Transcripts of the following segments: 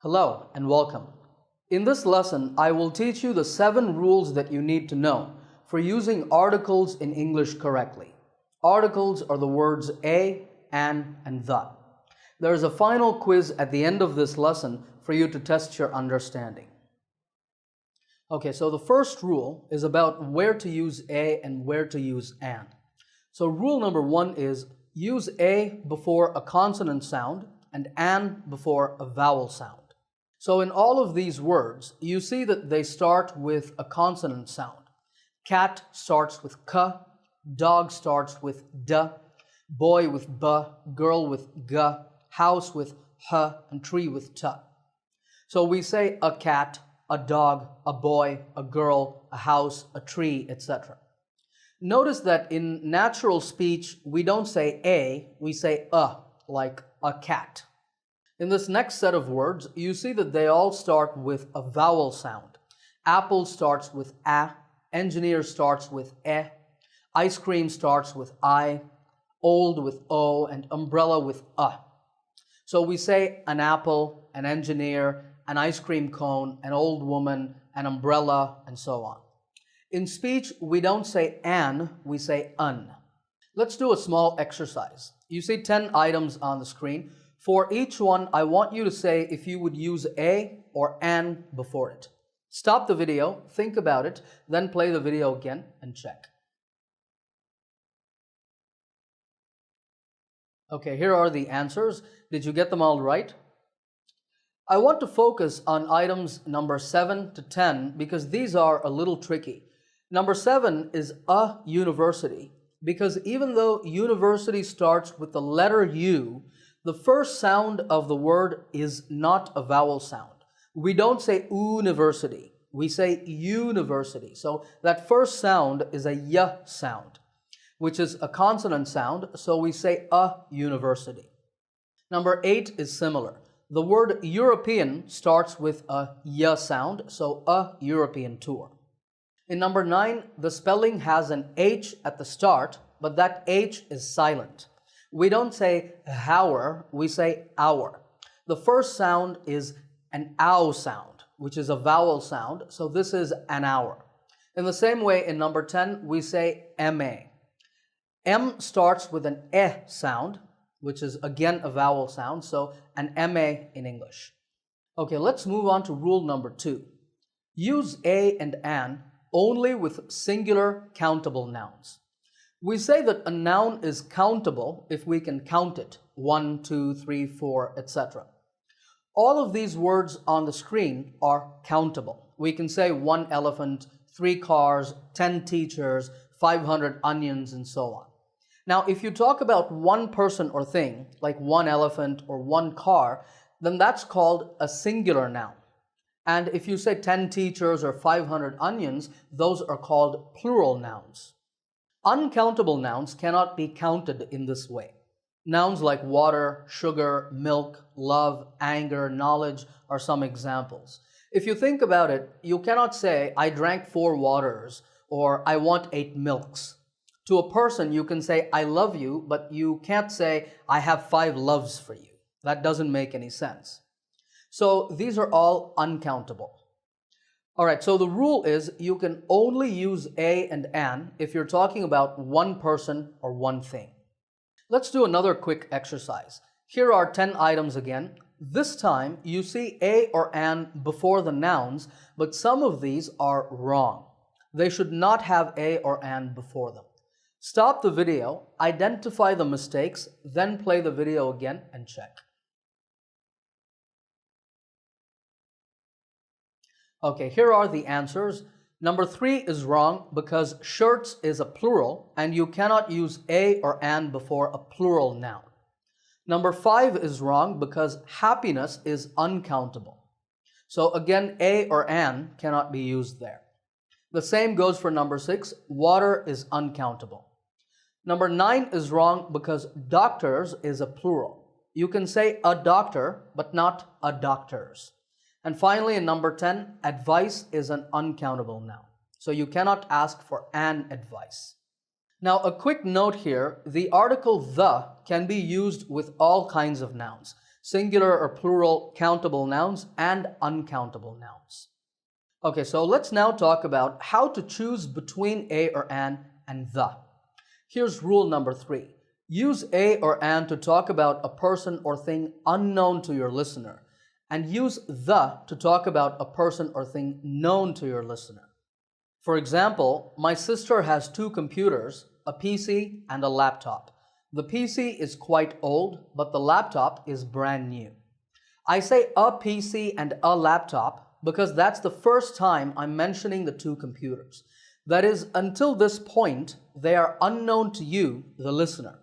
Hello and welcome. In this lesson, I will teach you the 7 rules that you need to know for using articles in English correctly. Articles are the words a, an, and the. There is a final quiz at the end of this lesson for you to test your understanding. Okay, so the first rule is about where to use a and where to use an. So rule number 1 is use a before a consonant sound and an before a vowel sound. So in all of these words, you see that they start with a consonant sound. Cat starts with k, dog starts with d, boy with b, girl with g, house with h, and tree with t. So we say a cat, a dog, a boy, a girl, a house, a tree, etc. Notice that in natural speech, we don't say a, we say like a cat. In this next set of words, you see that they all start with a vowel sound. Apple starts with a, engineer starts with e, ice cream starts with I, old with o, and umbrella with a. So we say an apple, an engineer, an ice cream cone, an old woman, an umbrella, and so on. In speech, we don't say an, we say un. Let's do a small exercise. You see 10 items on the screen. For each one, I want you to say if you would use a or an before it. Stop the video, think about it, then play the video again and check. Okay, here are the answers. Did you get them all right? I want to focus on items number 7 to 10 because these are a little tricky. Number 7 is a university because even though university starts with the letter U, the first sound of the word is not a vowel sound. We don't say university, we say university. So that first sound is a y sound, which is a consonant sound, so we say a university. Number 8 is similar. The word European starts with a y sound, so a European tour. In number 9, the spelling has an H at the start, but that H is silent. We don't say hour, we say hour. The first sound is an ow sound, which is a vowel sound, so this is an hour. In the same way, in number 10, we say MA. M starts with an eh sound, which is again a vowel sound, so an MA in English. Okay, let's move on to rule number 2. Use a and an only with singular countable nouns. We say that a noun is countable if we can count it, 1, 2, 3, 4, etc. All of these words on the screen are countable. We can say 1 elephant, 3 cars, 10 teachers, 500 onions, and so on. Now, if you talk about one person or thing, like 1 elephant or 1 car, then that's called a singular noun. And if you say 10 teachers or 500 onions, those are called plural nouns. Uncountable nouns cannot be counted in this way. Nouns like water, sugar, milk, love, anger, knowledge are some examples. If you think about it, you cannot say, I drank 4 waters or I want 8 milks. To a person, you can say, I love you, but you can't say, I have 5 loves for you. That doesn't make any sense. So these are all uncountable. All right, so the rule is you can only use a and an if you're talking about one person or one thing. Let's do another quick exercise. Here are 10 items again. This time you see a or an before the nouns, but some of these are wrong. They should not have a or an before them. Stop the video, identify the mistakes, then play the video again and check. Okay, here are the answers. Number 3 is wrong because shirts is a plural and you cannot use a or an before a plural noun. Number 5 is wrong because happiness is uncountable. So again, a or an cannot be used there. The same goes for number 6. Water is uncountable. Number 9 is wrong because doctors is a plural. You can say a doctor, but not a doctors. And finally, in number 10, advice is an uncountable noun. So you cannot ask for an advice. Now, a quick note here, the article the can be used with all kinds of nouns. singular or plural countable nouns and uncountable nouns. Okay, so let's now talk about how to choose between a or an and the. Here's rule number 3. Use a or an to talk about a person or thing unknown to your listener, and use the to talk about a person or thing known to your listener. For example, my sister has 2 computers, a PC and a laptop. The PC is quite old, but the laptop is brand new. I say a PC and a laptop because that's the first time I'm mentioning the 2 computers. That is, until this point, they are unknown to you, the listener.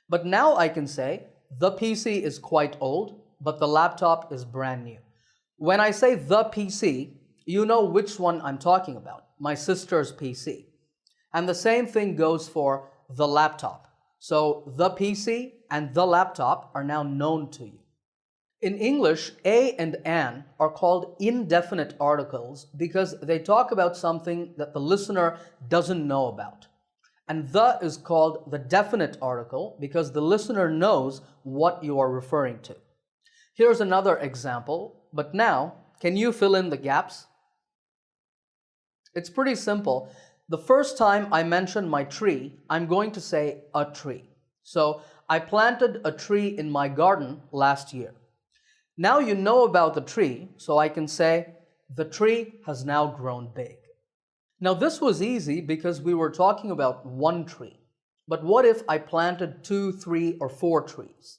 But now I can say, the PC is quite old, but the laptop is brand new. When I say the PC, you know which one I'm talking about, my sister's PC. And the same thing goes for the laptop. So the PC and the laptop are now known to you. In English, a and an are called indefinite articles because they talk about something that the listener doesn't know about. And the is called the definite article because the listener knows what you are referring to. Here's another example, but now, can you fill in the gaps? It's pretty simple. The first time I mention my tree, I'm going to say a tree. So, I planted a tree in my garden last year. Now you know about the tree, so I can say, the tree has now grown big. Now this was easy because we were talking about one tree. But what if I planted 2, 3, or 4 trees?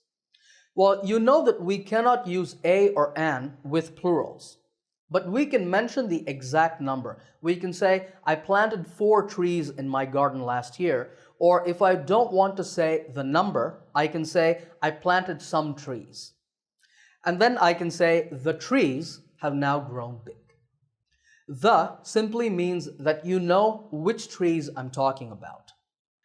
Well, you know that we cannot use a or an with plurals. But we can mention the exact number. We can say, I planted 4 trees in my garden last year. Or if I don't want to say the number, I can say, I planted some trees. And then I can say, the trees have now grown big. The simply means that you know which trees I'm talking about.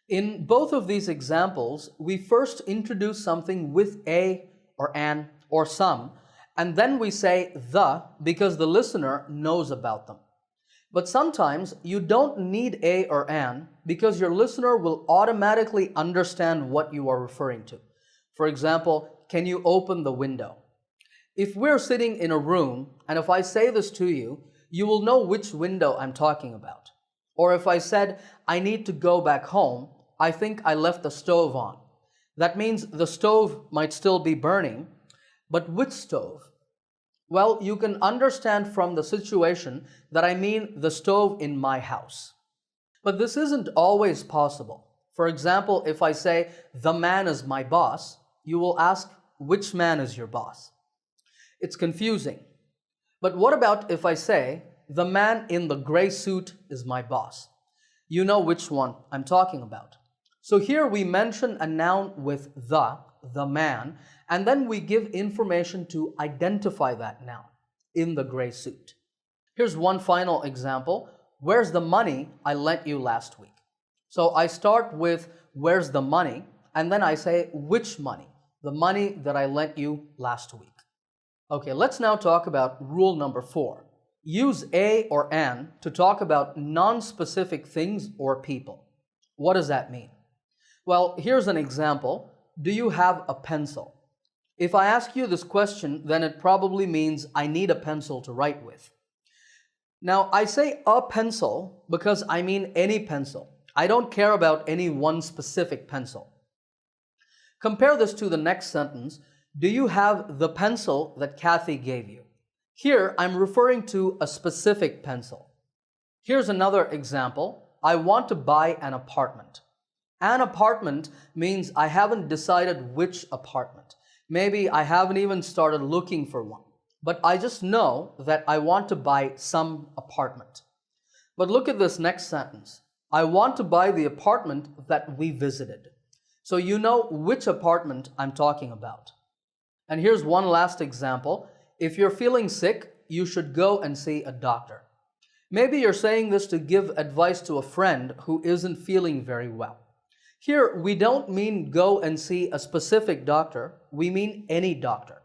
In both of these examples, we first introduce something with a or an or some, and then we say the because the listener knows about them. But sometimes you don't need a or an because your listener will automatically understand what you are referring to. For example, can you open the window? If we're sitting in a room and if I say this to you, you will know which window I'm talking about. Or if I said, I need to go back home, I think I left the stove on. That means the stove might still be burning, but which stove? Well, you can understand from the situation that I mean the stove in my house. But this isn't always possible. For example, if I say, the man is my boss, you will ask, which man is your boss? It's confusing. But what about if I say, the man in the gray suit is my boss? You know which one I'm talking about. So here we mention a noun with the man, and then we give information to identify that noun, in the gray suit. Here's one final example. Where's the money I lent you last week? So I start with, where's the money? And then I say, which money? The money that I lent you last week. Okay, let's now talk about rule number 4. Use a or an to talk about non-specific things or people. What does that mean? Well, here's an example. Do you have a pencil? If I ask you this question, then it probably means I need a pencil to write with. Now, I say a pencil because I mean any pencil. I don't care about any one specific pencil. Compare this to the next sentence. Do you have the pencil that Kathy gave you? Here, I'm referring to a specific pencil. Here's another example. I want to buy an apartment. An apartment means I haven't decided which apartment. Maybe I haven't even started looking for one. But I just know that I want to buy some apartment. But look at this next sentence. I want to buy the apartment that we visited. So you know which apartment I'm talking about. And here's one last example. If you're feeling sick, you should go and see a doctor. Maybe you're saying this to give advice to a friend who isn't feeling very well. Here, we don't mean go and see a specific doctor, we mean any doctor.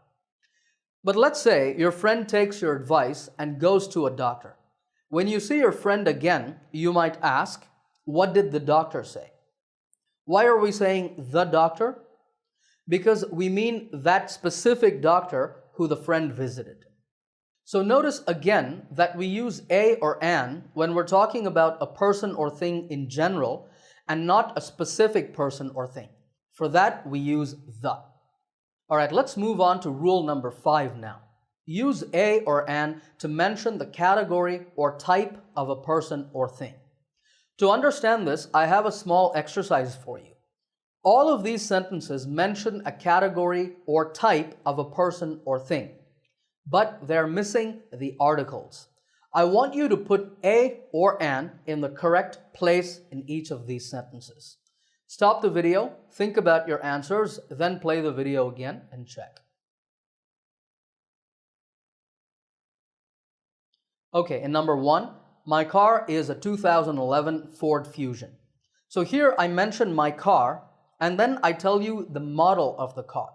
But let's say your friend takes your advice and goes to a doctor. When you see your friend again, you might ask, what did the doctor say? Why are we saying the doctor? because we mean that specific doctor who the friend visited. So notice again that we use a or an when we're talking about a person or thing in general and not a specific person or thing. For that, we use the. All right, let's move on to rule number 5 now. Use a or an to mention the category or type of a person or thing. To understand this, I have a small exercise for you. All of these sentences mention a category or type of a person or thing, but they're missing the articles. I want you to put a or an in the correct place in each of these sentences. Stop the video, think about your answers, then play the video again and check. Okay, in number 1, my car is a 2011 Ford Fusion. So here I mention my car and then I tell you the model of the car,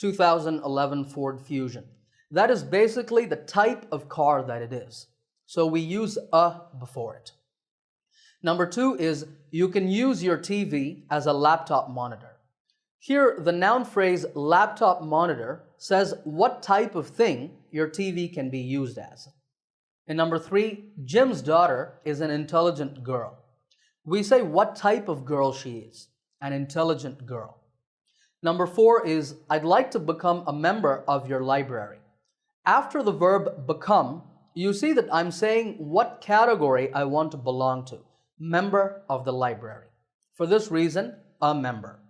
2011 Ford Fusion. That is basically the type of car that it is. So we use a before it. Number 2 is you can use your TV as a laptop monitor. Here the noun phrase laptop monitor says what type of thing your TV can be used as. In number 3, Jim's daughter is an intelligent girl. We say what type of girl she is, an intelligent girl. Number 4 is I'd like to become a member of your library. After the verb become, you see that I'm saying what category I want to belong to, member of the library. For this reason, a member.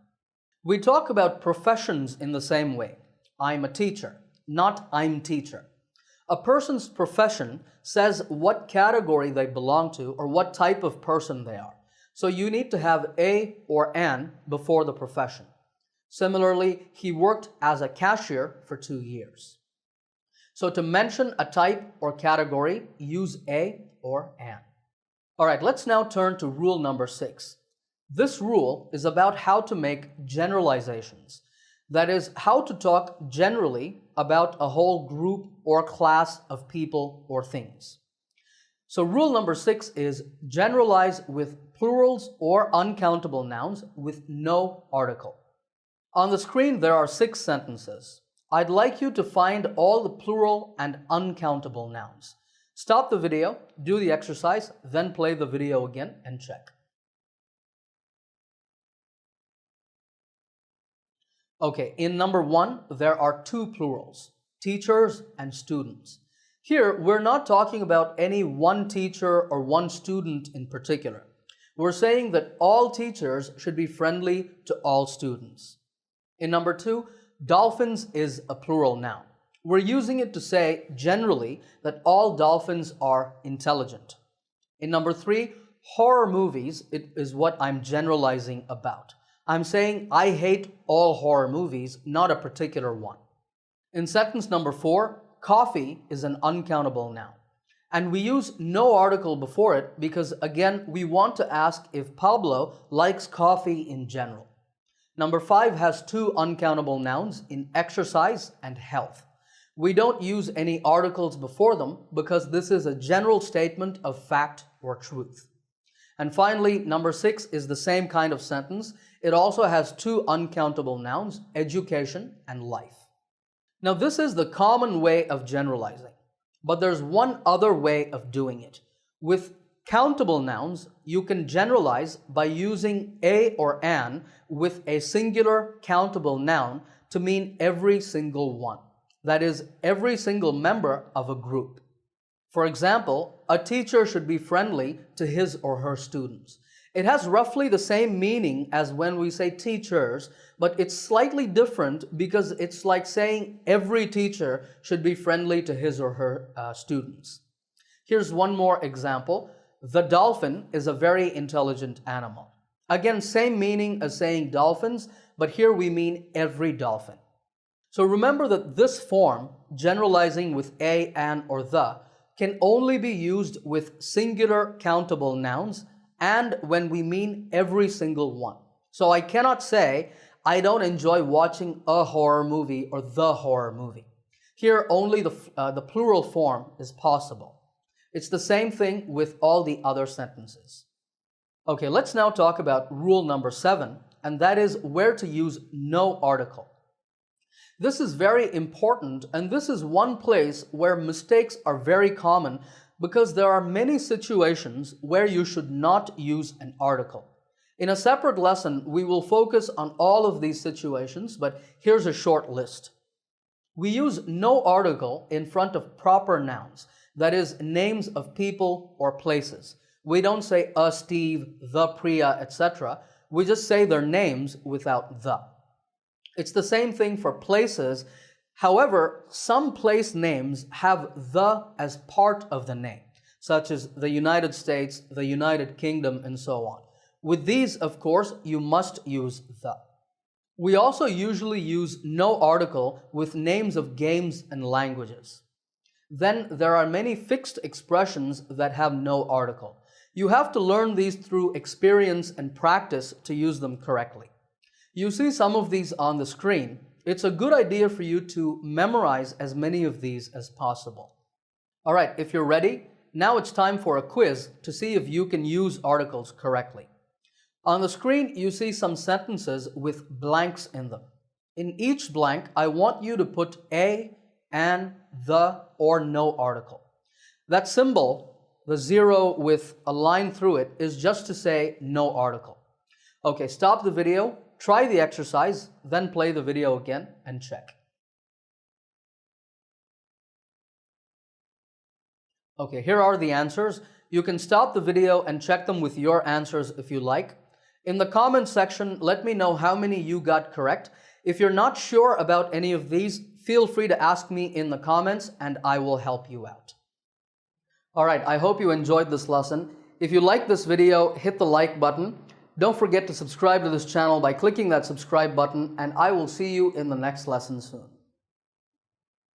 We talk about professions in the same way. I'm a teacher, not I'm teacher. A person's profession says what category they belong to or what type of person they are. So you need to have a or an before the profession. Similarly, he worked as a cashier for 2 years. So to mention a type or category, use a or an. All right, let's now turn to rule number 6. This rule is about how to make generalizations. That is, how to talk generally about a whole group or class of people or things. So rule number 6 is generalize with plurals or uncountable nouns with no article. On the screen there are 6 sentences. I'd like you to find all the plural and uncountable nouns. Stop the video, do the exercise, then play the video again and check. Okay, in number 1, there are 2 plurals, teachers and students. Here, we're not talking about any one teacher or one student in particular. We're saying that all teachers should be friendly to all students. In number 2, dolphins is a plural noun. We're using it to say generally that all dolphins are intelligent. In number 3, horror movies is what I'm generalizing about. I'm saying I hate all horror movies, not a particular one. In sentence number 4, coffee is an uncountable noun. And we use no article before it because, again, we want to ask if Pablo likes coffee in general. Number 5 has 2 uncountable nouns in exercise and health. We don't use any articles before them because this is a general statement of fact or truth. And finally, number 6 is the same kind of sentence. It also has 2 uncountable nouns, education and life. Now, this is the common way of generalizing, but there's one other way of doing it. With countable nouns, you can generalize by using a or an with a singular countable noun to mean every single one. That is, every single member of a group. For example, a teacher should be friendly to his or her students. It has roughly the same meaning as when we say teachers, but it's slightly different because it's like saying every teacher should be friendly to his or her students. Here's one more example. The dolphin is a very intelligent animal. Again, same meaning as saying dolphins, but here we mean every dolphin. So remember that this form, generalizing with a, an, or the, can only be used with singular countable nouns and when we mean every single one. So I cannot say, I don't enjoy watching a horror movie or the horror movie. Here only the plural form is possible. It's the same thing with all the other sentences. Okay, let's now talk about rule number 7, and that is where to use no article. This is very important, and this is one place where mistakes are very common because there are many situations where you should not use an article. In a separate lesson, we will focus on all of these situations, but here's a short list. We use no article in front of proper nouns, that is, names of people or places. We don't say a Steve, the Priya, etc. We just say their names without the. It's the same thing for places. However, some place names have the as part of the name, such as the United States, the United Kingdom, and so on. With these, of course, you must use the. We also usually use no article with names of games and languages. Then there are many fixed expressions that have no article. You have to learn these through experience and practice to use them correctly. You see some of these on the screen. It's a good idea for you to memorize as many of these as possible. All right, if you're ready, now it's time for a quiz to see if you can use articles correctly. On the screen, you see some sentences with blanks in them. In each blank, I want you to put a, an, the, or no article. That symbol, the zero with a line through it, is just to say no article. Okay, stop the video, try the exercise, then play the video again and check. Okay, here are the answers. You can stop the video and check them with your answers if you like. In the comments section, let me know how many you got correct. If you're not sure about any of these, feel free to ask me in the comments and I will help you out. All right, I hope you enjoyed this lesson. If you like this video, hit the like button. Don't forget to subscribe to this channel by clicking that subscribe button, and I will see you in the next lesson soon.